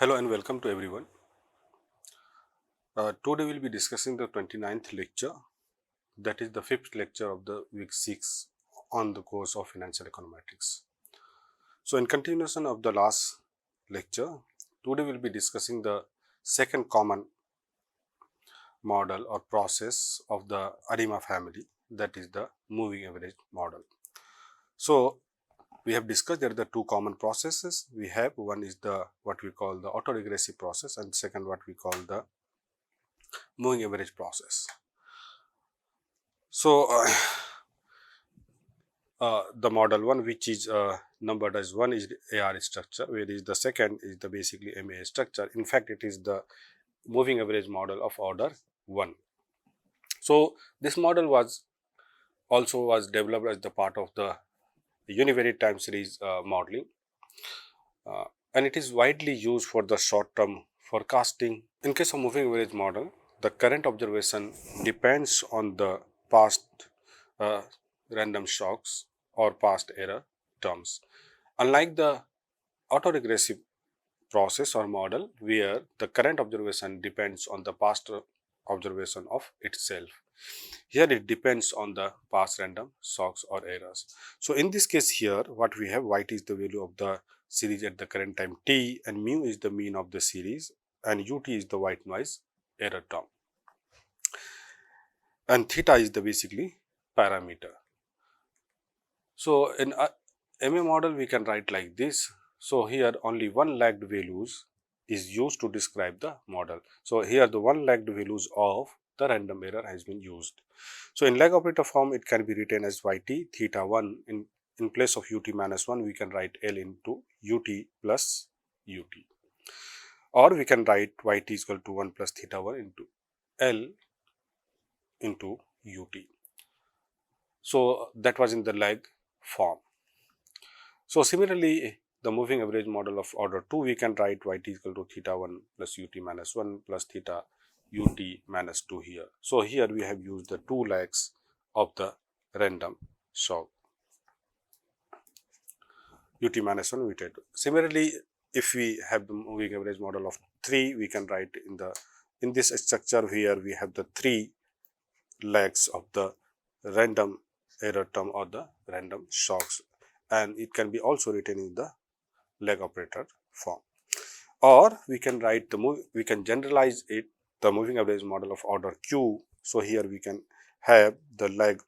Hello and welcome to everyone. Today we will be discussing the 29th lecture, that is the 5th lecture of the week 6 on the course of Financial Econometrics. So in continuation of the last lecture, today we will be discussing the second common model or process of the ARIMA family, that is the moving average model. So we have discussed that the two common processes we have. One is the what we call the autoregressive process, and second what we call the moving average process. So the model one, which is numbered as 1, is AR structure, whereas the second is the basically MA structure. In fact, it is the moving average model of order 1. So this model was developed as the part of the univariate time series modeling, and it is widely used for the short term forecasting. In case of moving average model, the current observation depends on the past uh, random shocks or past error terms. Unlike the autoregressive process or model where the current observation depends on the past observation of itself, here it depends on the past random shocks or errors. So in this case here, what we have, yt is the value of the series at the current time t, and mu is the mean of the series, and ut is the white noise error term, and theta is the basically parameter. So in a MA model we can write like this. So here only one lagged values is used to describe the model. So here the one lagged values of the random error has been used. So in lag operator form it can be written as yt theta 1. In place of ut minus 1 we can write L into ut plus ut, or we can write yt is equal to 1 plus theta 1 into L into ut. So that was in the lag form. So similarly, the moving average model of order 2, we can write yt is equal to theta 1 plus ut minus 1 plus theta ut minus 2 here. So here we have used the two lags of the random shock, ut minus 1 ut. Similarly, if we have the moving average model of 3, we can write in this structure here we have the 3 legs of the random error term or the random shocks, and it can be also written in the lag operator form. Or we can write we can generalize it, the moving average model of order q. So here we can have the lag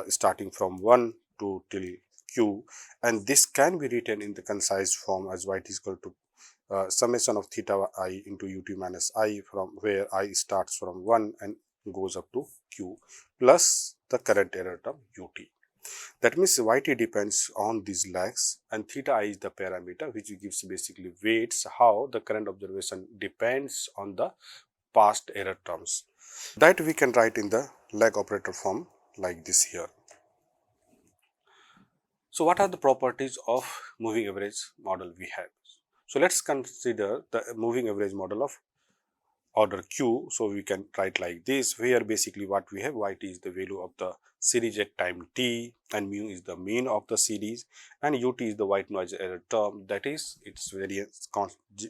starting from 1 to till q, and this can be written in the concise form as yt is equal to summation of theta I into ut minus I, from where I starts from 1 and goes up to q, plus the current error term ut. That means yt depends on these lags, and theta I is the parameter which gives basically weights how the current observation depends on the past error terms. That we can write in the lag operator form like this here. So what are the properties of moving average model we have? So let's consider the moving average model of order q. So we can write like this, where basically what we have, yt is the value of the series at time t, and mu is the mean of the series, and ut is the white noise error term, that is its variance,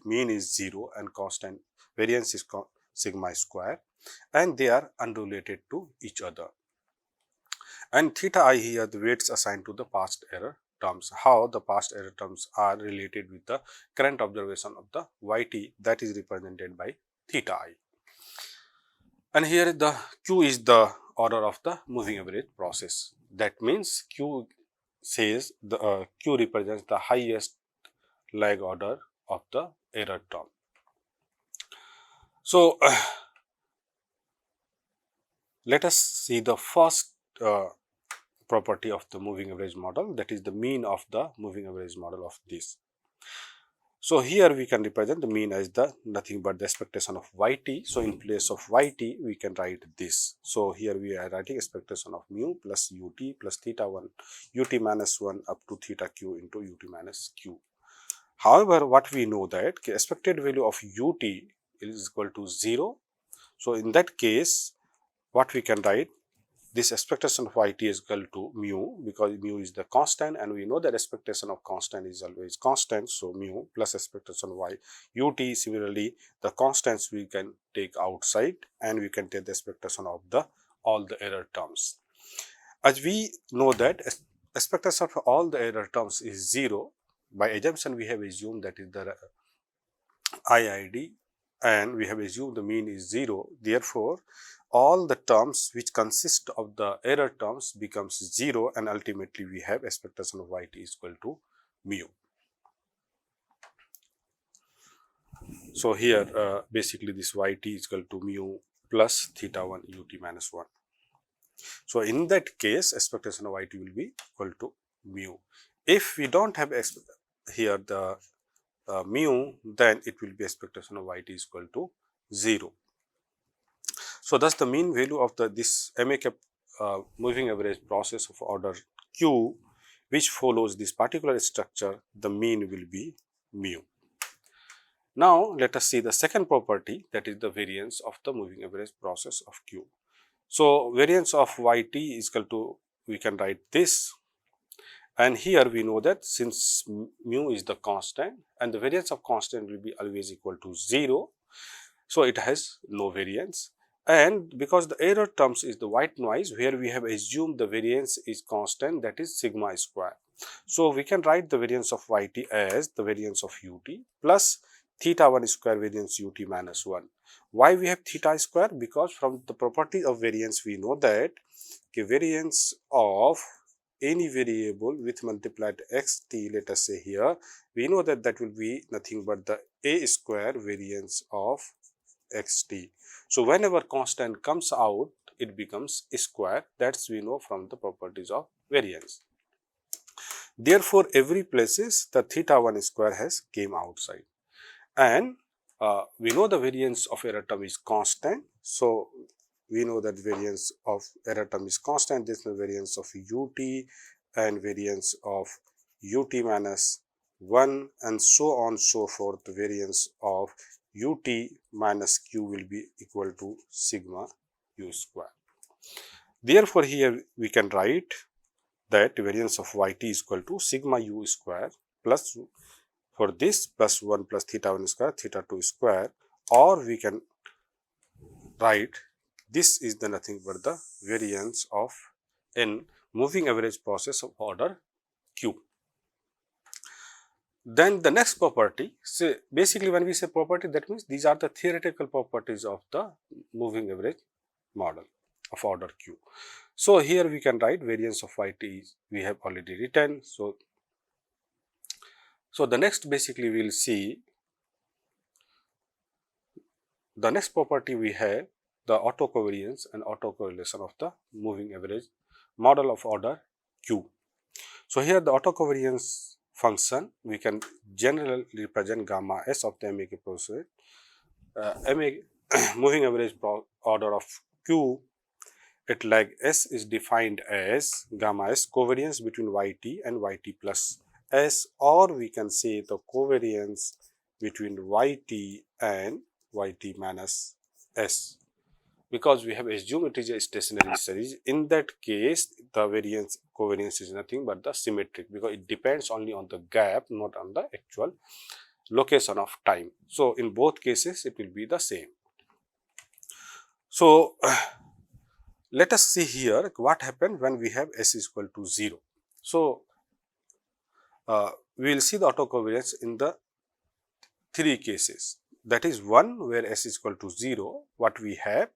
mean is 0 and constant variance is sigma square, and they are unrelated to each other. And theta I here the weights assigned to the past error terms, how the past error terms are related with the current observation of the yt, that is represented by theta I. And here the q is the order of the moving average process. That means q says the q represents the highest lag order of the error term. So let us see the first property of the moving average model, that is the mean of the moving average model of this. So here we can represent the mean as the nothing but the expectation of yt. So in place of yt we can write this. So here we are writing expectation of mu plus ut plus theta 1 ut minus 1 up to theta q into ut minus q. However, what we know that expected value of ut is equal to 0. So in that case, what we can write, this expectation of yt is equal to mu, because mu is the constant and we know that expectation of constant is always constant. So mu plus expectation of ut. Similarly, the constants we can take outside and we can take the expectation of the all the error terms. As we know that expectation of all the error terms is 0, by assumption we have assumed that is the IID and we have assumed the mean is 0. Therefore, all the terms which consist of the error terms becomes 0 and ultimately we have expectation of yt is equal to mu. So here basically this yt is equal to mu plus theta 1 ut minus 1. So in that case expectation of yt will be equal to mu. If we don't have here the mu, then it will be expectation of yt is equal to 0. So thus the mean value of this MA moving average process of order q, which follows this particular structure, the mean will be mu. Now let us see the second property, that is the variance of the moving average process of q. So variance of yt is equal to, we can write this, and here we know that since mu is the constant and the variance of constant will be always equal to 0, so it has no variance. And because the error terms is the white noise, where we have assumed the variance is constant, that is sigma square. So we can write the variance of yt as the variance of ut plus theta 1 square variance ut minus 1. Why we have theta square? Because from the property of variance we know that the variance of any variable with multiplied xt, let us say here, we know that that will be nothing but the a square variance of xt. So whenever constant comes out, it becomes square. That's we know from the properties of variance. Therefore, every places the theta 1 square has came outside, and we know the variance of error term is constant. So we know that variance of error term is constant. This is the variance of ut and variance of ut minus 1 and so on so forth. The variance of ut minus q will be equal to sigma u square. Therefore, here we can write that variance of yt is equal to sigma u square plus, for this, plus 1 plus theta 1 square theta 2 square, or we can write this is the nothing but the variance of n moving average process of order q. Then the next property, so basically when we say property, that means these are the theoretical properties of the moving average model of order q. So here we can write variance of yt we have already written. So the next basically we will see the next property we have the autocovariance and autocorrelation of the moving average model of order q. So here the autocovariance function we can generally represent gamma s of the MAK process, moving average order of q. It like S is defined as gamma s covariance between yt and yt plus s, or we can say the covariance between yt and yt minus s. Because we have assumed it is a stationary series, in that case the covariance is nothing but the symmetric, because it depends only on the gap, not on the actual location of time. So in both cases it will be the same. So let us see here what happens when we have s is equal to 0. So we will see the autocovariance in the three cases. That is one where s is equal to 0. What we have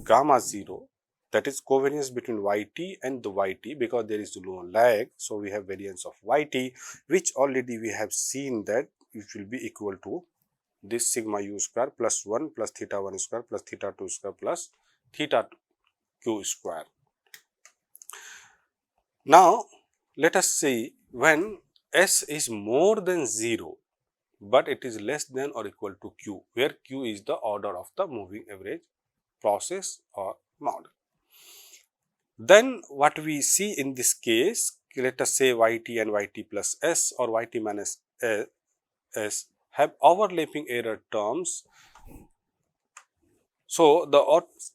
gamma 0, that is covariance between yt and the yt, because there is no lag. So we have variance of yt, which already we have seen that it will be equal to this sigma u square plus 1 plus theta 1 square plus theta 2 square plus theta q square. Now let us see when s is more than 0 but it is less than or equal to q, where q is the order of the moving average process or model. Then what we see in this case, let us say yt and yt plus s or yt minus s have overlapping error terms. So the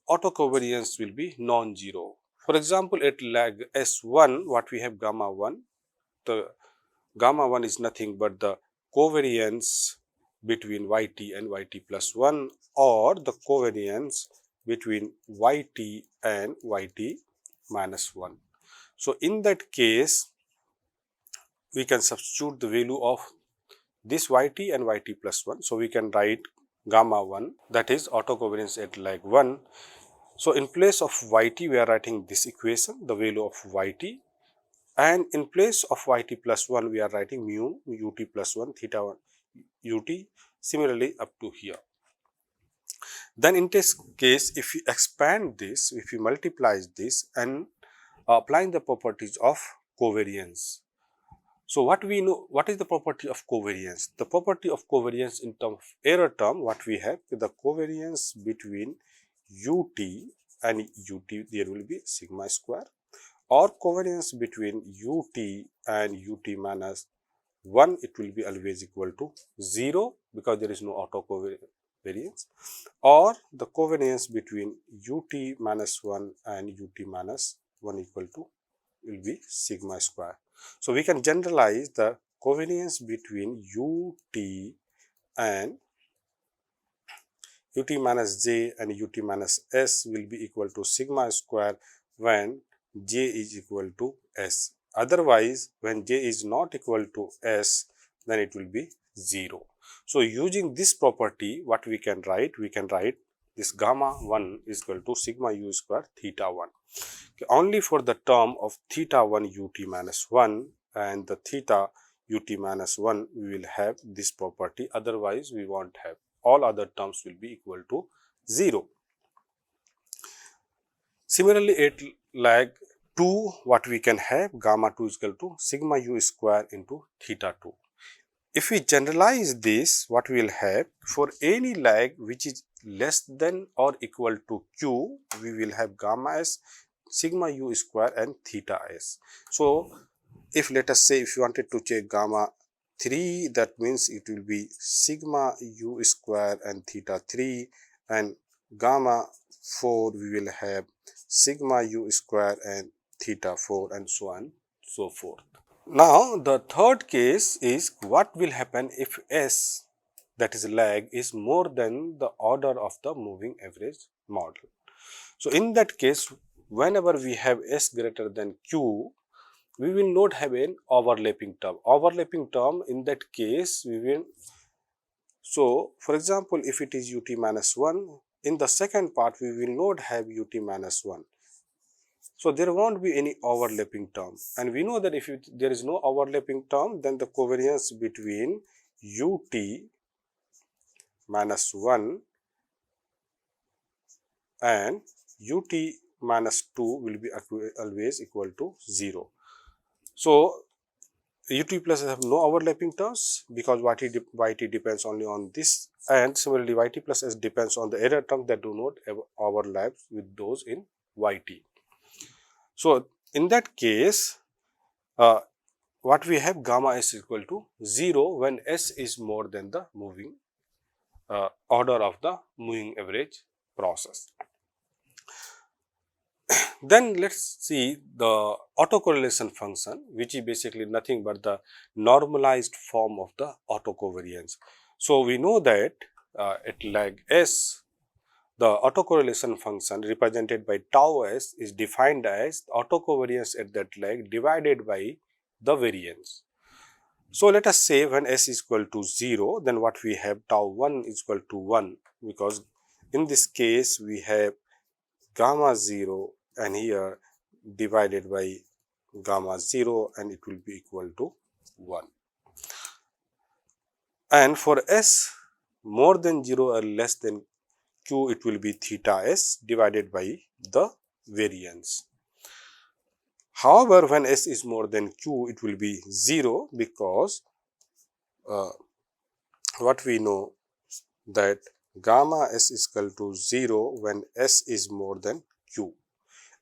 autocovariance will be non-zero. For example, at lag S1, what we have gamma 1, the gamma 1 is nothing but the covariance between yt and yt plus 1, or the covariance between yt and yt minus 1. So, in that case, we can substitute the value of this yt and yt plus 1. So, we can write gamma 1, that is autocovariance at lag 1. So, in place of yt, we are writing this equation, the value of yt, and in place of yt plus 1, we are writing mu ut plus 1 theta 1 ut, similarly up to here. Then in this case, if we expand this, if we multiply this and applying the properties of covariance. So, what we know, what is the property of covariance? The property of covariance in terms of error term, what we have, the covariance between ut and ut, there will be sigma square, or covariance between ut and ut minus 1, it will be always equal to 0 because there is no auto covariance, or the covariance between ut minus 1 and ut minus 1 equal to will be sigma square. So, we can generalize the covariance between ut and ut minus j and ut minus s will be equal to sigma square when j is equal to s. Otherwise, when j is not equal to s, then it will be 0. So, using this property, what we can write? We can write this gamma 1 is equal to sigma u square theta 1. Okay, only for the term of theta 1 ut minus 1 and the theta ut minus 1, we will have this property. Otherwise, we won't have. All other terms will be equal to 0. Similarly, at lag 2, what we can have, gamma 2 is equal to sigma u square into theta 2. If we generalize this, what we will have, for any lag which is less than or equal to q, we will have gamma s, sigma u square and theta s. So, if let us say if you wanted to check gamma 3, that means it will be sigma u square and theta 3, and gamma 4 we will have sigma u square and theta 4, and so on so forth. Now, the third case is what will happen if S, that is lag, is more than the order of the moving average model. So, in that case, whenever we have S greater than Q, we will not have an overlapping term. Overlapping term, in that case, we will. So, for example, if it is ut minus 1, in the second part, we will not have ut minus 1. So, there won't be any overlapping term, and we know that if there is no overlapping term, then the covariance between ut minus 1 and ut minus 2 will be always equal to 0. So, ut plus have no overlapping terms because yt depends only on this, and similarly yt plus s depends on the error term that do not overlap with those in yt. So, in that case, what we have, gamma s is equal to 0 when s is more than the moving order of the moving average process. Then let us see the autocorrelation function, which is basically nothing but the normalized form of the autocovariance. So, we know that at lag s, the autocorrelation function represented by tau s is defined as autocovariance at that lag divided by the variance. So, let us say when s is equal to 0, then what we have, tau 1 is equal to 1, because in this case we have gamma 0 and here divided by gamma 0, and it will be equal to 1. And for s more than 0 or less than q, it will be theta s divided by the variance. However, when s is more than q, it will be 0 because what we know that gamma s is equal to 0 when s is more than q.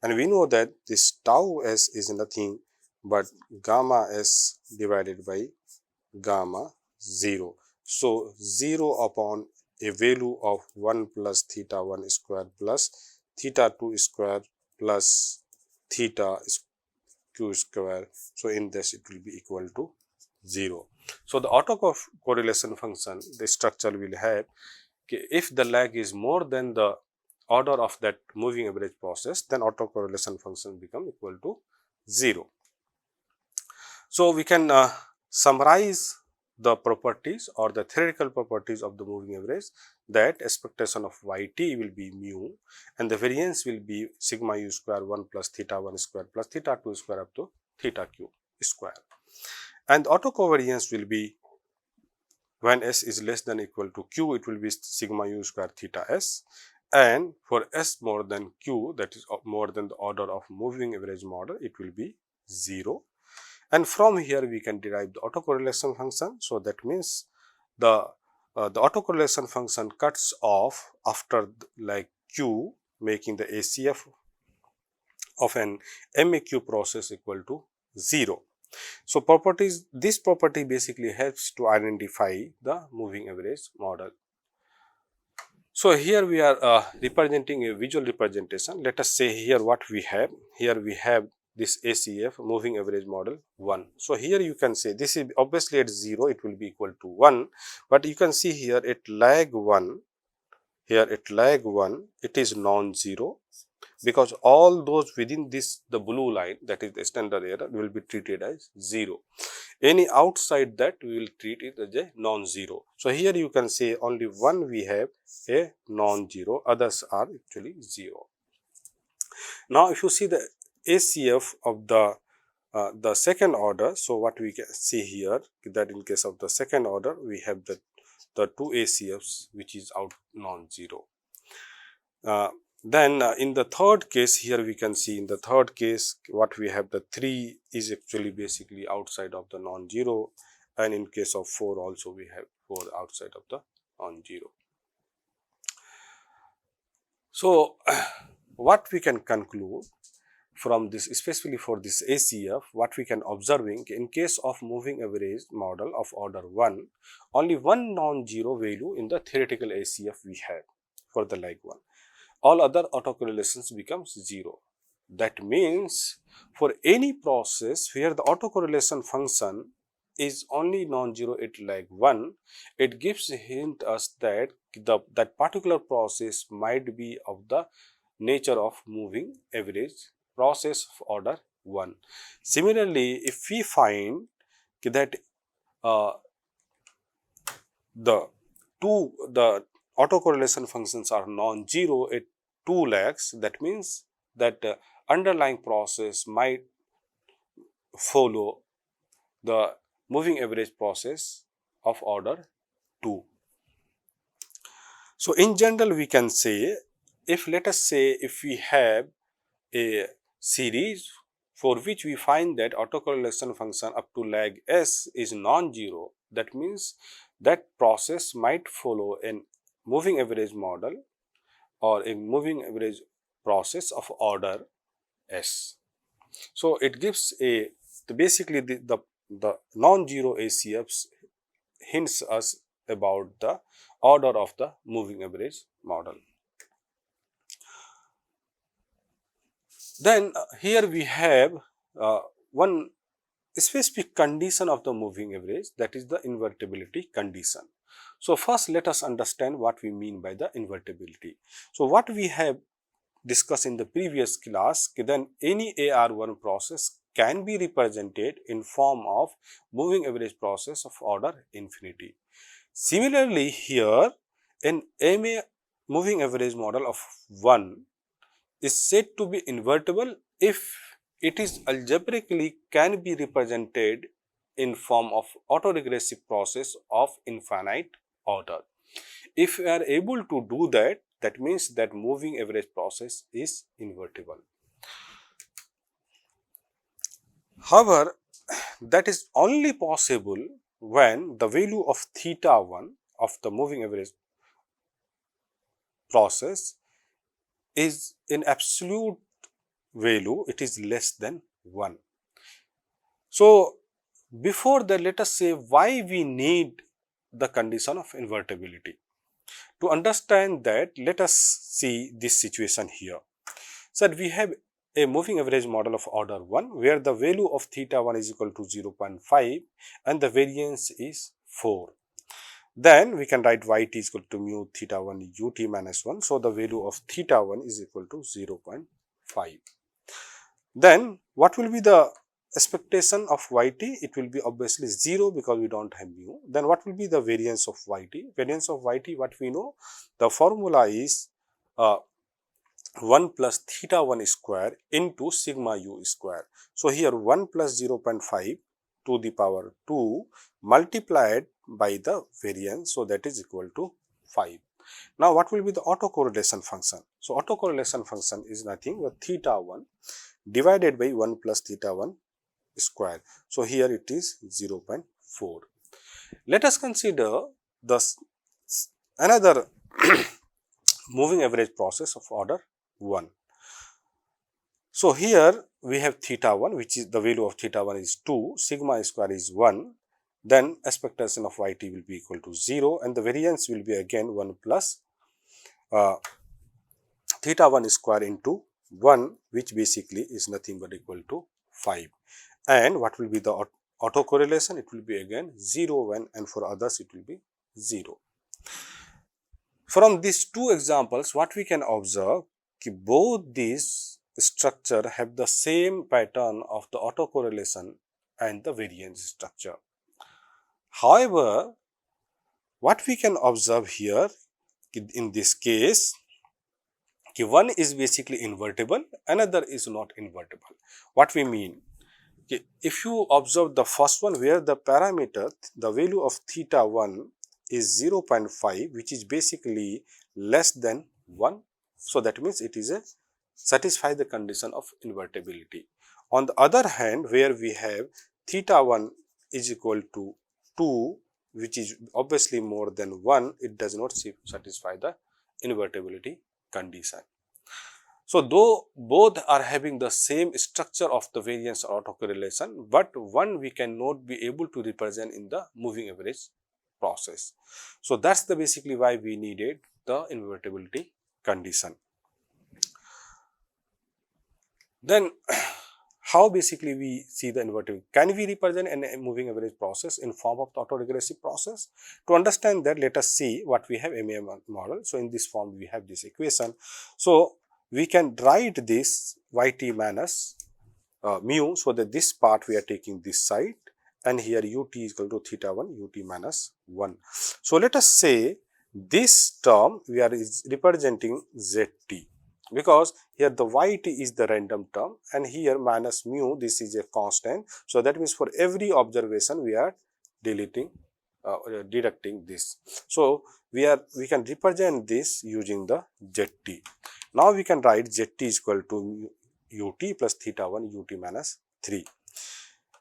And we know that this tau s is nothing but gamma s divided by gamma 0. So, 0 upon a value of 1 plus theta 1 square plus theta 2 square plus theta is q square. So in this it will be equal to 0. So the autocorrelation function, the structure will have, if the lag is more than the order of that moving average process, then autocorrelation function become equal to 0. So we can summarize the properties or the theoretical properties of the moving average, that expectation of yt will be mu and the variance will be sigma u square 1 plus theta 1 square plus theta 2 square up to theta q square. And autocovariance will be, when s is less than equal to q, it will be sigma u square theta s, and for s more than q, that is more than the order of moving average model, it will be 0. And from here we can derive the autocorrelation function. So that means the autocorrelation function cuts off after like q, making the ACF of an MAQ process equal to 0. So this property basically helps to identify the moving average model. So here we are representing a visual representation. Let us say here what we have. Here we have this ACF, moving average model 1. So here you can say this is obviously at 0 it will be equal to 1, but you can see here at lag 1, it is non-zero, because all those within this the blue line, that is the standard error, will be treated as 0. Any outside that we will treat it as a non-zero. So here you can say only one we have a non-zero, others are actually 0. Now if you see the ACF of the second order, so what we can see here, that in case of the second order we have the two ACFs which is out non-zero. Then in the third case, here we can see in the third case what we have, the 3 is actually basically outside of the non-zero, and in case of 4 also we have 4 outside of the non-zero. So what we can conclude from this, especially for this ACF, what we can observing, in case of moving average model of order 1, only one non-zero value in the theoretical ACF we have for the lag 1. All other autocorrelations becomes 0. That means for any process where the autocorrelation function is only non-zero at lag 1, it gives a hint us that that particular process might be of the nature of moving average process of order 1. Similarly, if we find that the autocorrelation functions are non-zero at 2 lags, that means that underlying process might follow the moving average process of order 2. So in general we can say, if let us say if we have a series for which we find that autocorrelation function up to lag s is non-zero, that means that process might follow a moving average model or a moving average process of order s. So it gives a basically the non-zero ACFs hints us about the order of the moving average model. Then here we have one specific condition of the moving average, that is the invertibility condition. So first let us understand what we mean by the invertibility. So what we have discussed in the previous class, then any AR1 process can be represented in form of moving average process of order infinity. Similarly here, an MA moving average model of 1 is said to be invertible if it is algebraically can be represented in form of autoregressive process of infinite order. If we are able to do that, that means that moving average process is invertible. However, that is only possible when the value of theta 1 of the moving average process is in absolute value, it is less than 1. So before that, let us say why we need the condition of invertibility. To understand that, let us see this situation here. So we have a moving average model of order 1 where the value of theta 1 is equal to 0.5 and the variance is 4. Then we can write yt is equal to mu theta 1 ut minus 1. So, the value of theta 1 is equal to 0.5. Then what will be the expectation of yt? It will be obviously 0 because we do not have mu. Then what will be the variance of yt? Variance of yt, what we know? The formula is 1 plus theta 1 square into sigma u square. So, here 1 plus 0.5 to the power 2 multiplied by the variance. So, that is equal to 5. Now, what will be the autocorrelation function? So, autocorrelation function is nothing but theta 1 divided by 1 plus theta 1 square. So, here it is 0.4. Let us consider the another moving average process of order 1. So, here we have theta 1, which is the value of theta 1 is 2, sigma square is 1, then expectation of yt will be equal to 0 and the variance will be again 1 plus theta 1 square into 1, which basically is nothing but equal to 5. And what will be the autocorrelation? It will be again 0, 1, and for others it will be 0. From these two examples, what we can observe, both these structure have the same pattern of the autocorrelation and the variance structure. However, what we can observe here in this case, one is basically invertible, another is not invertible. What we mean? If you observe the first one where the parameter, the value of theta 1 is 0.5, which is basically less than 1. So, that means it is a satisfy the condition of invertibility. On the other hand, where we have theta 1 is equal to 2, which is obviously more than 1, it does not satisfy the invertibility condition. So, though both are having the same structure of the variance or autocorrelation, but one we cannot be able to represent in the moving average process. So, that is the basically why we needed the invertibility condition. Then, how basically we see the invertibility? Can we represent a moving average process in form of the autoregressive process? To understand that, let us see what we have MA model. So, in this form we have this equation. So, we can write this yt minus mu, so that this part we are taking this side and here ut is equal to theta 1 ut minus 1. So, let us say this term we are representing zt, because here the yt is the random term and here minus mu, this is a constant. So, that means for every observation we are deducting this. So, we can represent this using the zt. Now, we can write zt is equal to ut plus theta 1 ut minus 3.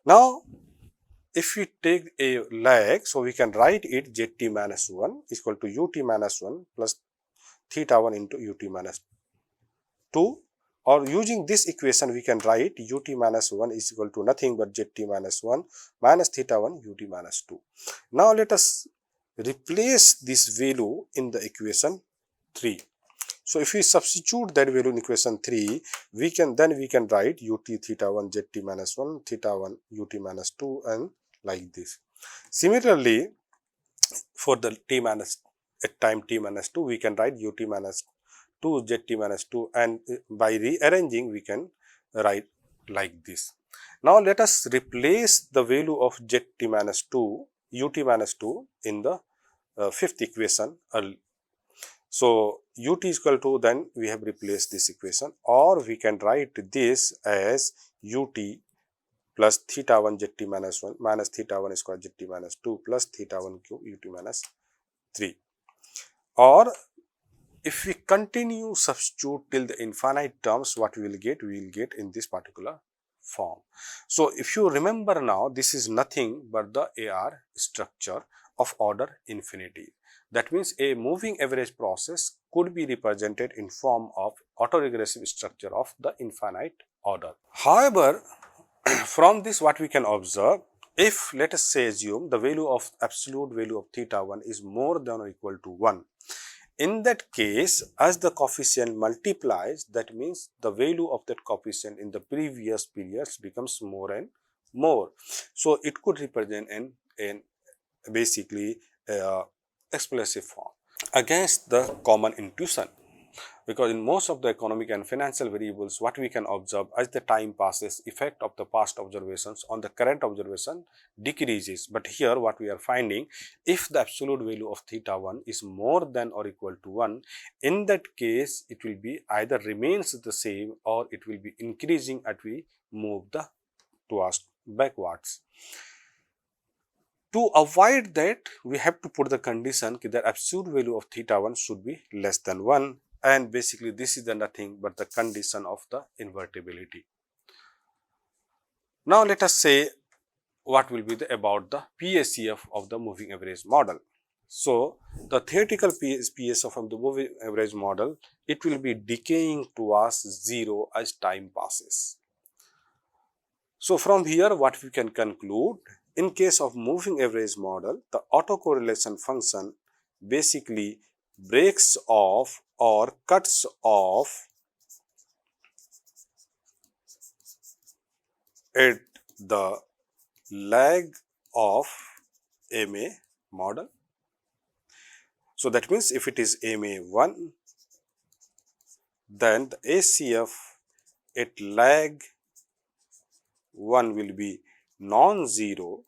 Now, if we take a lag, so we can write it zt minus 1 is equal to ut minus 1 plus theta 1 into ut minus 2, or using this equation we can write ut minus 1 is equal to nothing but zt minus 1 minus theta 1 ut minus 2. Now, let us replace this value in the equation 3. So, if we substitute that value in equation 3, we can write ut theta 1 zt minus 1 theta 1 ut minus 2 and like this. Similarly, for the t minus at time t minus 2, we can write ut minus 2 zt minus 2, and by rearranging we can write like this. Now, let us replace the value of zt minus 2 ut minus 2 in the fifth equation early. So, ut is equal to, then we have replaced this equation, or we can write this as ut plus theta 1 zt minus 1 minus theta 1 square zt minus 2 plus theta 1 cube ut minus 3. Or if we continue substitute till the infinite terms, what we will get? We will get in this particular form. So, if you remember now, this is nothing but the AR structure of order infinity. That means a moving average process could be represented in form of autoregressive structure of the infinite order. However, from this what we can observe, if let us say assume the value of absolute value of theta 1 is more than or equal to 1, In that case, as the coefficient multiplies, that means the value of that coefficient in the previous periods becomes more and more. So it could represent in basically explosive form against the common intuition, because in most of the economic and financial variables, what we can observe as the time passes, effect of the past observations on the current observation decreases. But here what we are finding, if the absolute value of theta 1 is more than or equal to 1, in that case it will be either remains the same or it will be increasing as we move the towards backwards. To avoid that, we have to put the condition that absolute value of theta 1 should be less than 1, and basically this is the nothing but the condition of the invertibility. Now let us say what will be about the PACF of the moving average model. So the theoretical PACF of the moving average model, it will be decaying towards 0 as time passes. So from here what we can conclude, in case of moving average model, the autocorrelation function basically breaks off or cuts off at the lag of MA model. So that means if it is MA1, then the ACF at lag 1 will be non-zero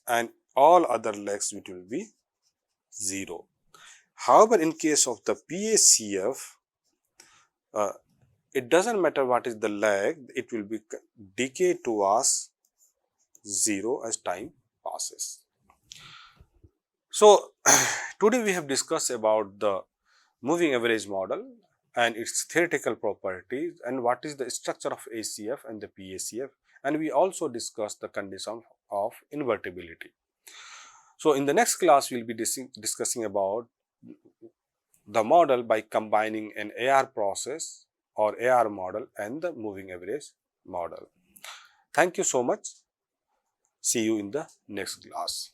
and all other lags it will be 0. However, in case of the PACF, it doesn't matter what is the lag, it will be decay towards 0 as time passes. So today we have discussed about the moving average model and its theoretical properties and what is the structure of ACF and the PACF, and we also discussed the condition of invertibility. So in the next class we will be discussing about the model by combining an AR process or AR model and the moving average model. Thank you so much. See you in the next class.